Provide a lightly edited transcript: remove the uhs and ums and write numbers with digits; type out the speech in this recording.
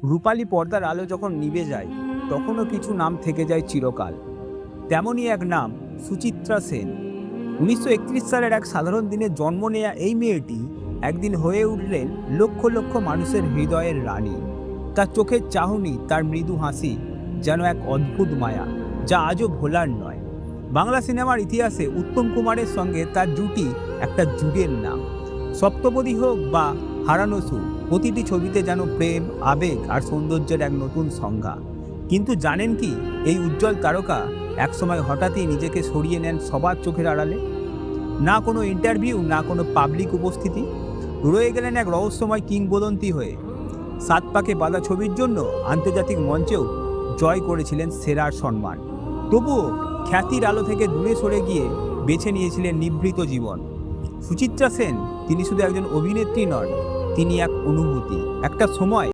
রূপালী পর্দার আলো যখন নিভে যায় তখনও কিছু নাম থেকে যায় চিরকাল। তেমনই এক নাম সুচিত্রা সেন। 1931 সালের এক সাধারণ দিনে জন্ম নেয়া এই মেয়েটি একদিন হয়ে উঠলেন লক্ষ লক্ষ মানুষের হৃদয়ের রানী। তার চোখের চাহনি, তার মৃদু হাসি যেন এক অদ্ভুত মায়া, যা আজও ভোলার নয়। বাংলা সিনেমার ইতিহাসে উত্তম কুমারের সঙ্গে তার জুটি একটা যুগের নাম। সপ্তপদী হোক বা হারানো সুর, প্রতিটি ছবিতে যেন প্রেম, আবেগ আর সৌন্দর্যের এক নতুন সংজ্ঞা। কিন্তু জানেন কি, এই উজ্জ্বল তারকা একসময় হঠাৎই নিজেকে সরিয়ে নেন সবার চোখের আড়ালে। না কোনো ইন্টারভিউ, না কোনো পাবলিক উপস্থিতি, রয়ে গেলেন এক রহস্যময় কিংবদন্তি হয়ে। সাত পাকে বাঁধা ছবির জন্য আন্তর্জাতিক মঞ্চেও জয় করেছিলেন সেরার সম্মান। তবুও খ্যাতির আলো থেকে দূরে সরে গিয়ে বেছে নিয়েছিলেন নিভৃত জীবন। সুচিত্রা সেন তিনি শুধু একজন অভিনেত্রী নন, তিনি এক অনুভূতি। একটা সময়